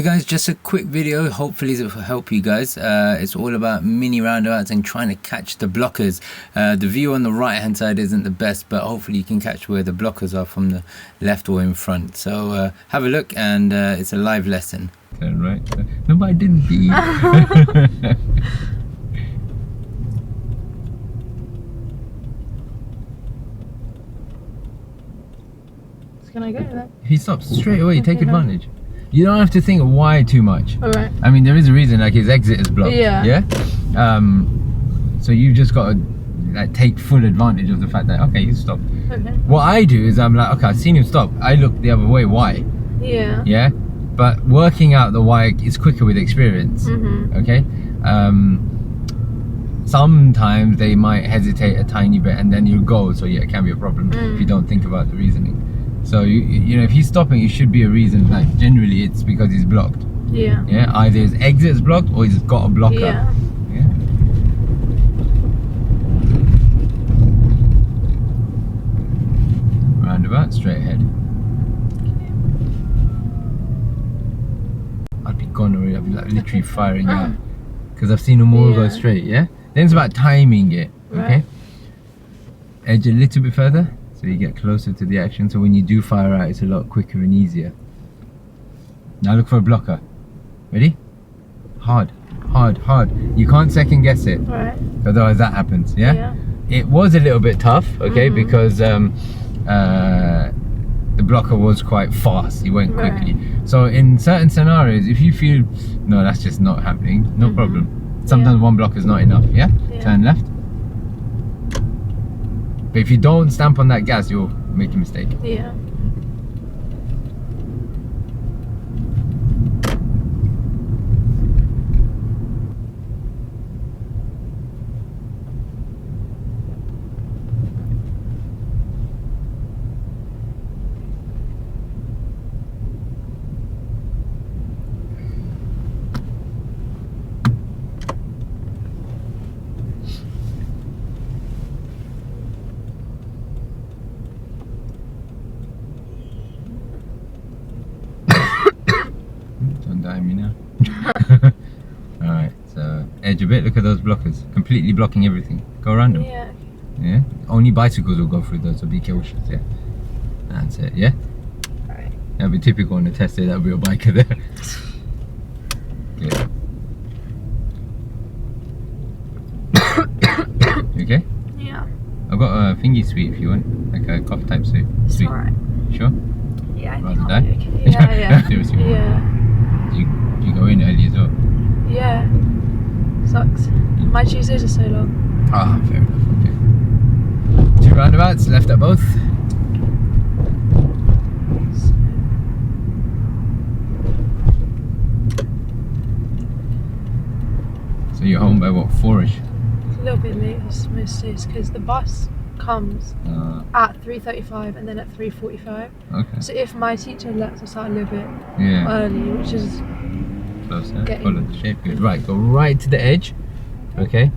guys, just a quick video, hopefully it will help you guys. It's all about mini roundabouts and trying to catch the blockers. The view on the right hand side isn't the best, but hopefully you can catch where the blockers are from the left or in front. So have a look, and it's a live lesson. Turn right. No, but I didn't beep. Can I go then? If he stops straight away, take advantage. You don't have to think why too much. Alright. I mean, there is a reason, like his exit is blocked. Yeah. Yeah? So you've just got to like take full advantage of the fact that, okay, he's stopped. Okay. What I do is I'm like, okay, I've seen him stop. I look the other way. Why? Yeah. Yeah? But working out the why is quicker with experience. Mm-hmm. Okay? Sometimes they might hesitate a tiny bit and then you'll go. So yeah, it can be a problem if you don't think about the reasoning. So you know, if he's stopping, it should be a reason. Like generally, it's because he's blocked. Yeah. Yeah. Either his exit is blocked or he's got a blocker. Yeah. Yeah. Roundabout, straight ahead. I'd be gone already. I'd be like literally firing out because I've seen them all go straight. Yeah. Then it's about timing it. Okay. Right. Edge a little bit further. So you get closer to the action, so when you do fire out, it's a lot quicker and easier. Now look for a blocker. Ready? Hard, hard, hard. You can't second guess it, Right. otherwise that happens. Yeah. It was a little bit tough, okay, because the blocker was quite fast. He went quickly. So in certain scenarios, if you feel no, that's just not happening, no problem. Sometimes one blocker is not enough. Yeah. Turn left. But if you don't stamp on that gas, you'll make a mistake. Yeah. Me now. Alright, so edge a bit, look at those blockers. Completely blocking everything. Go around them. Yeah. Yeah? Only bicycles will go through those, so be cautious, yeah? That's it, yeah? Alright. That'll be typical on the test day, that'll be a biker there. Good. You okay? Yeah. I've got a thingy sweet if you want, like a cough type sweet. It's alright. Sure? Yeah, I Rather think I'll die? be okay. Yeah, yeah. Seriously? Yeah. You go in early as well? Yeah. Sucks. My Tuesdays are so long. Ah, fair enough, okay. 2 roundabouts, left at both. So you're home by what, 4ish? It's a little bit late most days because the bus comes at 3:35 and then at 3:45. Okay. So if my teacher lets us out a little bit early, which is closer, follow the shape, good. Right, go right to the edge. Okay.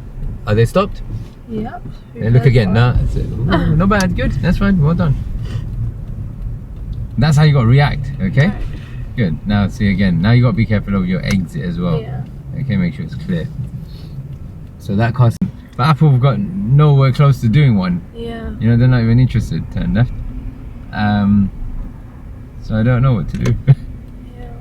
Are they stopped? Yep. And look again, now. Ooh, not bad, good, that's fine, well done. That's how you got to react, okay? Right. Good, now see again, now you got to be careful of your exit as well. Yeah. Okay, make sure it's clear. So that cost, but Apple have got nowhere close to doing one. Yeah. You know, they're not even interested. Turn left. So I don't know what to do. Yeah.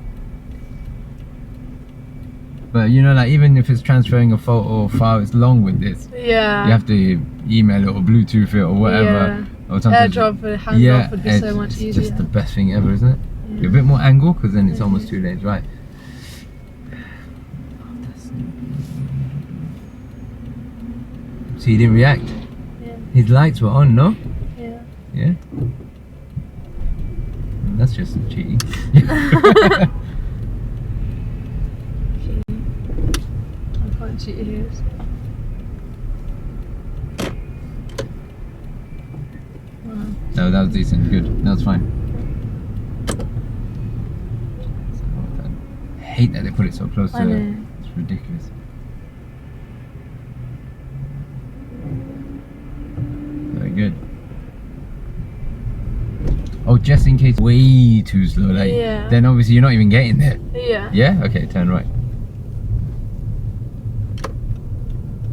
But you know, like even if it's transferring a photo or file, it's long with this. Yeah. You have to email it or Bluetooth it or whatever. Or AirDrop or handoff would be so much easier. It's just the best thing ever, isn't it? You're a bit more angle because then it's almost 2 lanes, right? So he didn't react. Yeah. His lights were on, no? Yeah. Yeah. That's just cheating. I can't cheat here. No, that was decent. Good. That was fine. I hate that they put it so close to it. It's ridiculous. Very good. Oh, Oh, just in case way too slow, like then obviously you're not even getting there. Yeah. Yeah? Okay, turn right.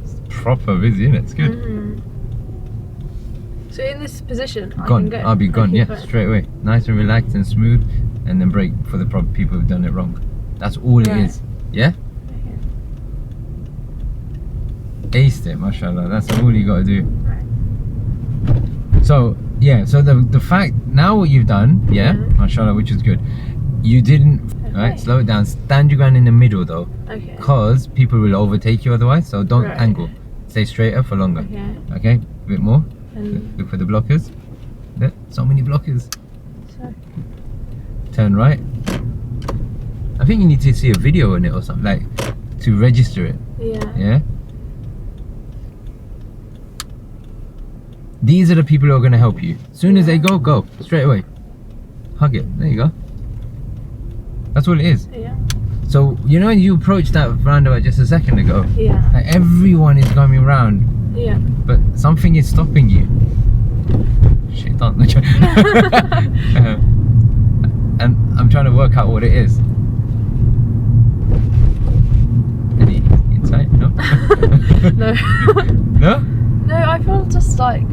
It's proper busy, isn't it? It's good. So in this position, I'll be gone, yeah, straight away. Nice and relaxed and smooth, and then brake for the people who've done it wrong. That's all it is. Yeah? Aced it, mashallah. That's all you gotta do. Right. So yeah, so the fact now what you've done, mashallah, which is good. You didn't right, slow it down, stand your ground in the middle though. Okay. Because people will overtake you otherwise, so don't angle. Stay straighter for longer. Okay, a bit more. Look for the blockers. Look, so many blockers. Turn right. I think you need to see a video on it or something, like to register it. Yeah. These are the people who are going to help you. As soon as they go straight away. Hug it. There you go. That's all it is. Yeah. So you know when you approached that roundabout just a second ago. Yeah. Like everyone is coming around. Yeah. But something is stopping you. Shaitan. And I'm trying to work out what it is. Any insight? No? No. No? No, I feel just like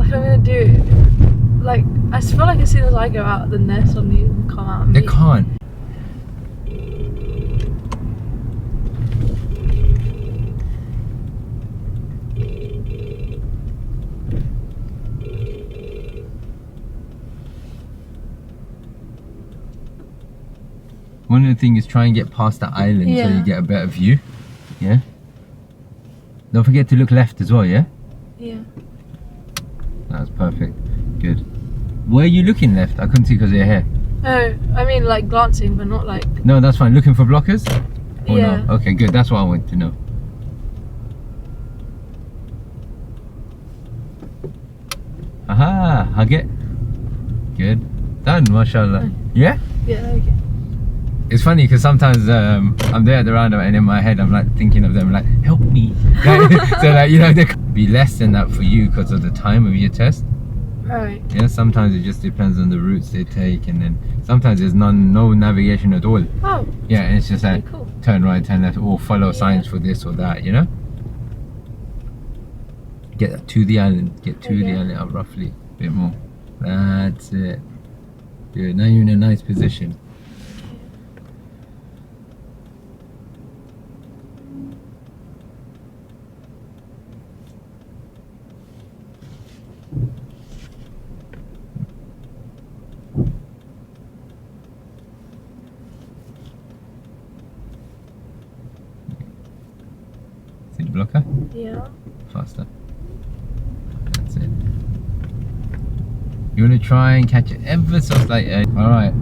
I'm gonna do it. Like, I just feel like as soon as I go out, then they're suddenly come out and They can't. One of the things is try and get past that island so you get a better view. Yeah? Don't forget to look left as well, yeah? Yeah. That's perfect. Good. Where are you looking left? I couldn't see because of your hair. Oh, I mean like glancing, but not like... No, that's fine. Looking for blockers? Or no? Okay, good. That's what I wanted to know. Aha! Hug it. Good. Done, mashallah. Yeah? Yeah, okay. It's funny because sometimes I'm there at the roundabout and in my head I'm like thinking of them like, help me. So like, you know, there could be less than that for you because of the time of your test. Right. Yeah, sometimes it just depends on the routes they take, and then sometimes there's no navigation at all. Oh. Yeah, and it's just like cool. Turn right, turn left, or follow signs for this or that, you know? Get to the island, get to the island up roughly, a bit more. That's it. Good, now you're in a nice position. See the blocker? Yeah. Faster. That's it. You want to try and catch it ever so slightly. Alright.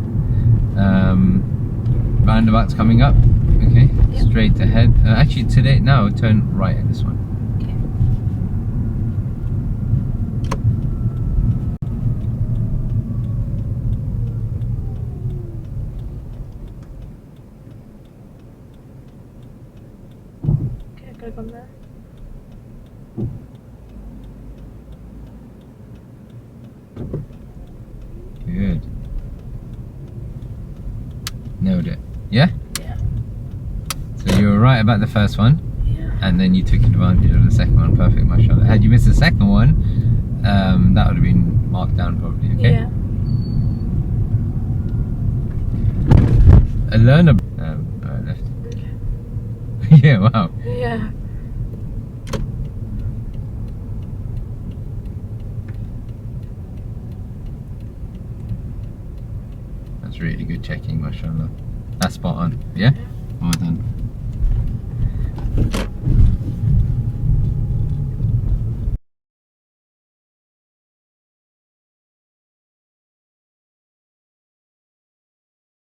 Roundabout's coming up. Okay. Yep. Straight ahead. Actually, today, now turn right at this one. Okay, gotta go there. Good. Nailed it. Yeah? Yeah. So you were right about the first one, and then you took advantage of the second one. Perfect, mashallah. Had you missed the second one, that would have been marked down probably, okay? Yeah. A learner. Left. Yeah, wow. Yeah. That's really good checking, mashallah. That's spot on. Yeah? Well done.